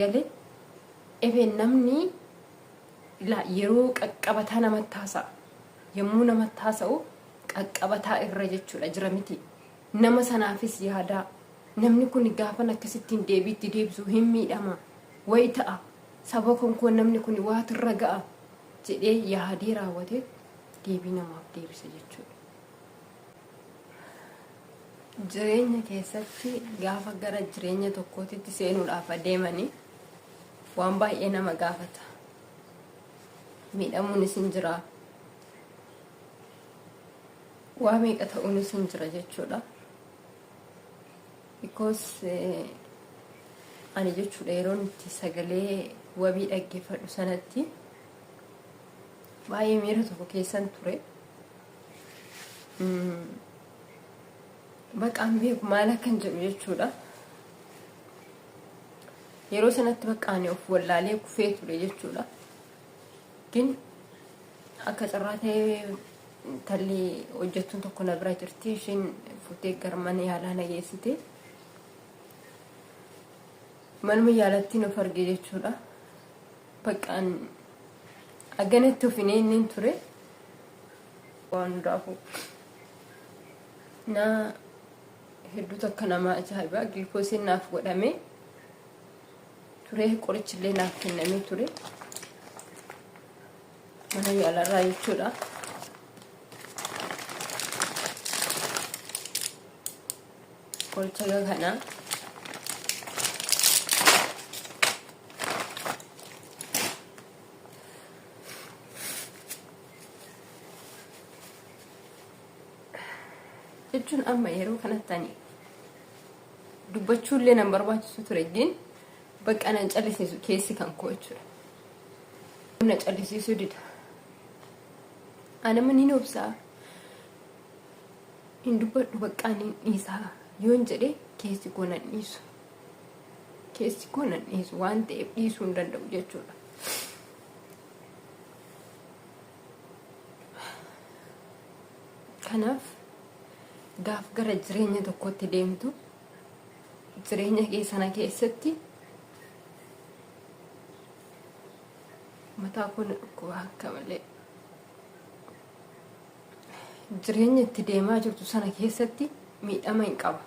Galee efeen namni yeroo qaqqabataa namatti haasa'a. Yommuu namatti haasa'u qaqqabataa irra jechuudha jira miti. Nama sanaafis yaada namni kun gaafan akkasittiin deebiitti deebisu hin miidhama wayi ta'a. Saba kon namni kun waatu irra ga'a jedhee yaadee raawwatee deebii namaaf deebisa jechuudha. Jireenya keessatti gaafa gara jireenya tokkootitti seenuudhaaf adeemanii waan baay'ee nama gaafata. Miidhamuunis hin jira. Waa meeqa ta'uunis hin jira jechuudha. Because ani jechuudha yeroon itti sagalee wabii dhaggeeffadhu sanatti baay'ee miira tokko keessan ture. Baqaan beeku maal akkan jedhu jechuudha. Yeroo sanatti baqaan of wallaalee kufee ture jechuudha. Gin akka carraa ta'ee talli hojjettuun tokko na bira jirti. Isheen fuutee gara mana yaalaa na geessite. Manuma yaalatti nuuf arge jechuudha. Baqaan agganatti ofiin inni ture. Waan hundaafuu na hedduu takka nama ajaa'ibaa gilkoosiin naaf godhame ture. Qorichillee naaf kennamee ture. Mana yaalarraa jechuudha. Qoricha kanaa jechuun amma yeroo kanatti ani dubbachuullee nan barbaachisu ture. Gin bakka nan callisiisu keessi kan koo jechuudha. Na callisiisuu dida. Ana mani obsaa hin dubbadhu baqqaan hin dhiisaa yoon jedhe keessi koo nan dhiisu. Keessi koo nan dhiisu waan ta'eef dhiisuu hin danda'u jechuudha. Kanaaf gaaf gara jireenya tokkotti deemtu jireenya kee sana keessatti mataa kun akka malee jireenya itti deemaa jirtu sana keessatti miidhama hin qaba.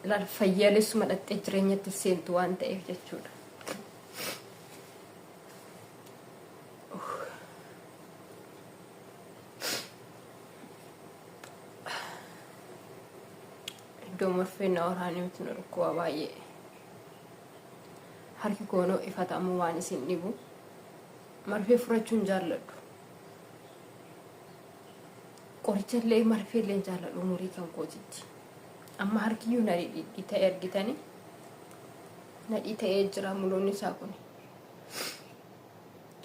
Laal fayyaalessuma dhattee jireenyatti seentu waan ta'eef jechuudha. Iddoo marfeen na waraanee miti nu rakkoo baay'ee. Harki koonoo ifatamu waan isin dhibu. Marfee furachuun jaalladhu. Qorichallee marfeellee jaalladhu umurii kan kootitti. Amma harkiyyuu na dhidhiita'ee argitanii na dhidhiita'ee jira muloonni isaa kun.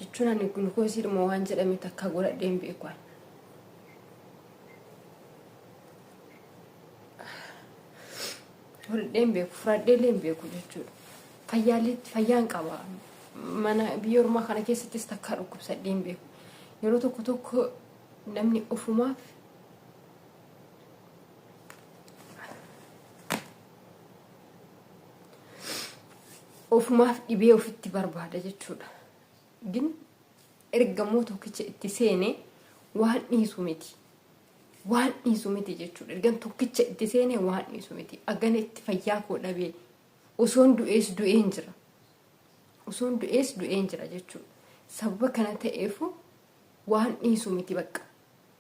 Jechuun ani gulukoosii dhuma waan jedhame takka godhadheen beeku. Godhadheen beeku fudhadheelleen beeku jechuudha. Fayyaan qaba. Mana biyya ormaa kana keessattis takka dhukkubsadheen beeku. Yeroo tokko namni ofumaaf dhibee ofitti barbaada jechuudha. Gin ergamoo tokkicha itti seenee waan dhiisu miti. Waan dhiisu miti jechuudha. Ergan tokkicha itti seenee waan dhiisu miti. Agana itti fayyaa koo dhabee osoon du'ees du'een jira. Osoon du'ees du'een jira jechuudha. Sababa kana ta'eefu waan dhiisu miti bakka.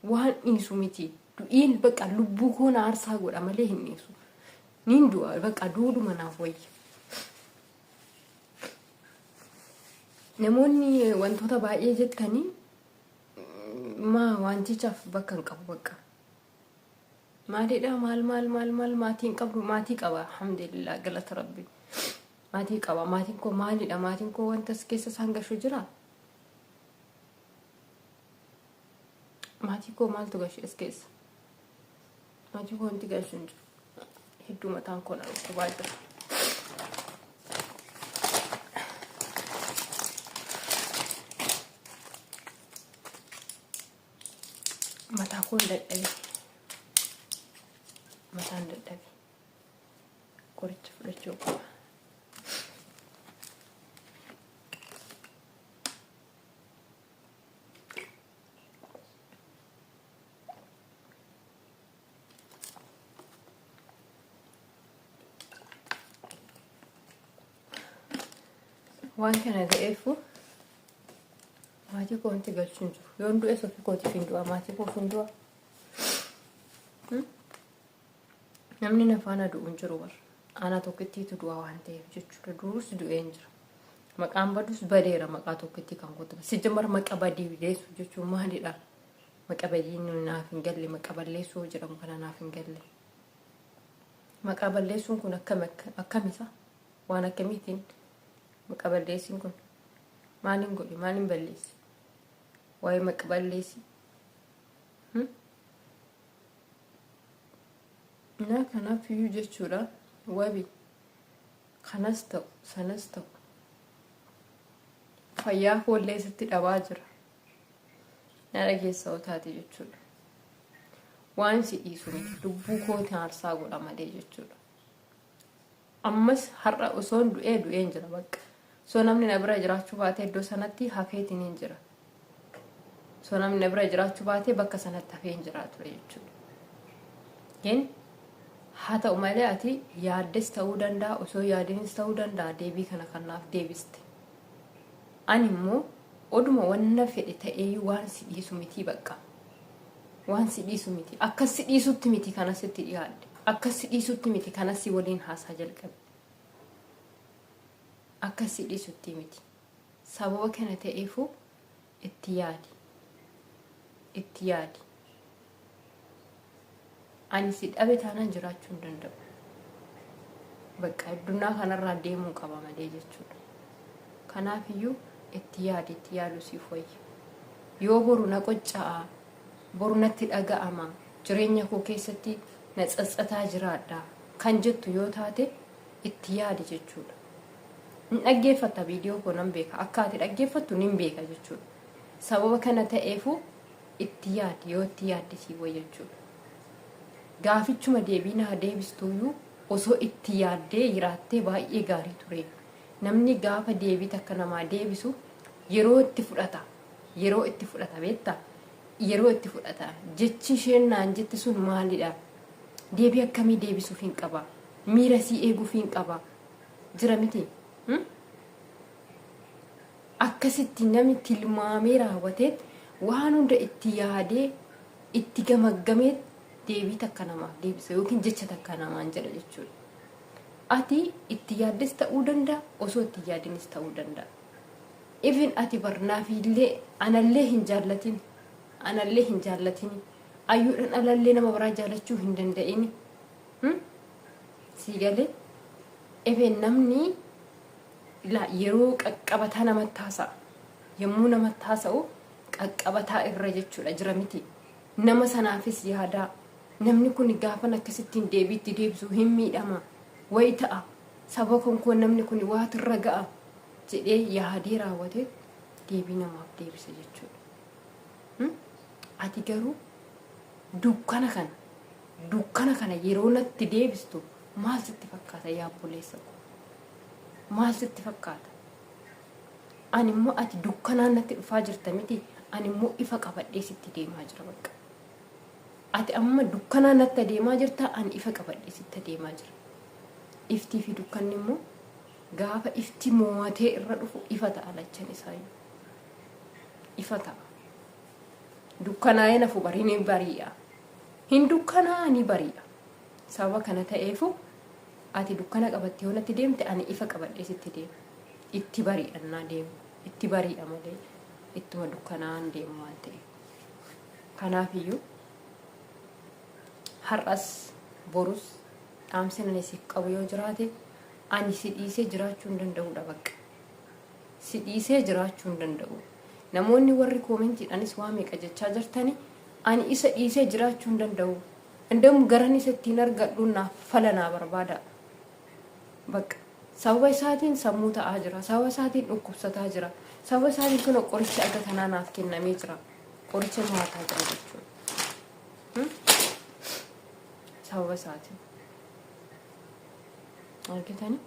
Waan dhiisu miti. Du'iin bakka lubbuu koo na aarsaa godha malee hin dhiisu. Nin du'a bakka duuduma naaf wayya. Namoonni wantoota baay'ee jettanii wantichaaf bakka hin qabu bakka. Maaliidha maal maatiin qabdu maatii qaba alhamdulillah galata rabbi. Maatii qaba maatiin koo maaliidha maatiin koo wanta as keessa isaan gashu jira. Maatii koo maaltu gashu as keessa. Maatii koo wanti gashu hin jiru. Hedduu mataan koo na dhukkubaa jira. Mataa koo dadhabe. Mataan dadhabe. Qoricha fudhachuu qaba. waan kana ta'eefu maatii koo wanti galchuun jiru yoon du'e ofii kootiif hin du'a maatii koof hin du'a namni na faana du'uun jiru warra ana tokkittiitu du'a waan ta'eef jechuudha du'us du'een jira maqaan badus badeera maqaa tokkitti kan kootu si jamar maqaa badii deessu jechuun maalidha maqaa badii naaf hin galle maqaa balleessuu jedhamu kana naaf hin galle maqaa balleessuun kun akkamisa waan akkamiitiin maqaa balleessuun kun maalin godhi maalin balleessi waa'ee maqaa balleessi na kanaaf iyyuu jechuudha wabi kanas ta'u sanas ta'u fayyaa koollee sitti dhabaa jira na dhageessa otaati jechuudha waan si dhiisu miti lubbuu kooti aarsaa godha malee jechuudha ammas har'a osoon du'een jira bakka soo namni na bira jiraachuu baatee iddoo sanatti hafeetiin hin jira soo namni na bira jiraachuu baatee bakka sanatti hafee hin jiraatu jechuudha gen haa ta'u malee ati yaaddes ta'uu danda'a osoo yaadinis ta'uu danda'a deebii kana kanaaf deebiste ani immoo oduma wanna fedhe ta'ee waan si dhiisu miti bakka waan si dhiisu miti akkas si dhiisutti miti kanas itti dhiyaadde akkas si dhiisutti miti kanas si waliin haasaa jalqabe akkas si dhiisutti miti sababa kana ta'eefu itti yaadi ani si dhabe taanaan jiraachuu hin danda'u bakka addunyaa kanarraa deemuu qaba malee jechuudha kanaaf iyyuu itti yaadu siif wayya yoo boru na qoccaa boru natti dhaga'ama jireenya koo keessatti na tsatsataa jiraadha kan jettu yoo taate itti yaadi jechuudha hin dhaggeeffata viidiyoo koo nan beeka akka ati dhaggeeffattu nin beeka jechuudha sababa kana ta'eefu itti yaadi yoo itti yaadde siif wayya jechuudha gaafichuma deebiinaa deebistuuyyuu osoo itti yaaddee jiraattee baay'ee gaarii ture namni gaafa deebii takka namaa deebisu yeroo itti fudhata beektaa yeroo itti fudhata jechi isheen naan jette sun maalidha deebii akkamii deebisuuf hin qaba miira sii eeguuf hin qaba jira miti akkasitti namni tilmaamee raawwatee waan hunda itti yaadee itti gamaggamee deebii takka namaa deebisa yookiin jecha takka namaan jedha jechuudha ati itti yaaddes ta'uu danda'a osoo itti yaadinis ta'uu danda'a even ati barnaafillee anallee hin jaallatin ayyuudhaan alallee nama biraa jaallachuu hin danda'ini siigalee even namni yeroo qaqqabataa namatti haasa'a yommuu namatti haasa'u qaqqabataa irra jechuudha jira miti nama sanaafis yaadaa namni kun gaafan akkasittiin deebiitti deebisuu hin miidhama wayi ta'a saba konkoo namni kun waatirra ga'a jedhee yaadee raawwate deebii namaaf deebisa jechuudha ati garuu dukkana kana yeroo natti deebistu maal sitti fakkaata yaa obboleessa ko maal sitti fakkaata ani immoo ati dukkanaan natti dhufaa jirta miti ani immoo ifa qabadhee sitti deemaa jira bakka ati amma dukkanaan natti deemaa jirta ani ifa qabadhee sitti deemaa jira iftii fi dukkanni immoo gaafa ifti mo'atee irra dhufu ifa ta'a lachan isaayyuu ifa ta'a dukkanaa nafu bariin bari'a hin dukkanaa ni bari'a sababa kana ta'eefu ati dukkana qabattee yoo natti deemte ani ifa qabadhee sitti deema itti bari'annaa deemu itti bari'a malee ittuma dukkanaan deemu waan ta'eef kanaafiyyuu har'as borus dhaamsina siif qabu yoo jiraate ani si dhiisee jiraachuu hin danda'udha bakka si dhiisee jiraachuu hin danda'u namoonni warri koomentiidhaanis waa meeqa jechaa jirtani ani isa dhiisee jiraachuu hin danda'u እንደውም garan isa ittiin argadhuuna falanaa barbaada bakka sababa isaatiin sammuu ta'aa jira sababa isaatiin dhukkubsataa jira sababa isaatiin kun qoricha akka kanaa naaf kennamee jira qoricha nyaataa jira jechuudha sababa isaatiin argitani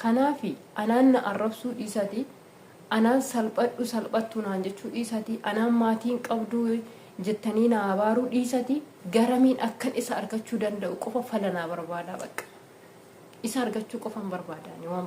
kanaafi anaan na arrabsuu dhiisati anaan salphattuu naan jechuu dhiisati anaan maatiin qabduu jettanii na abaaruu dhiisati garamiin akkan isa argachuu danda'u qofa falanaa barbaada bakka isa argachuu qofan barbaadani waan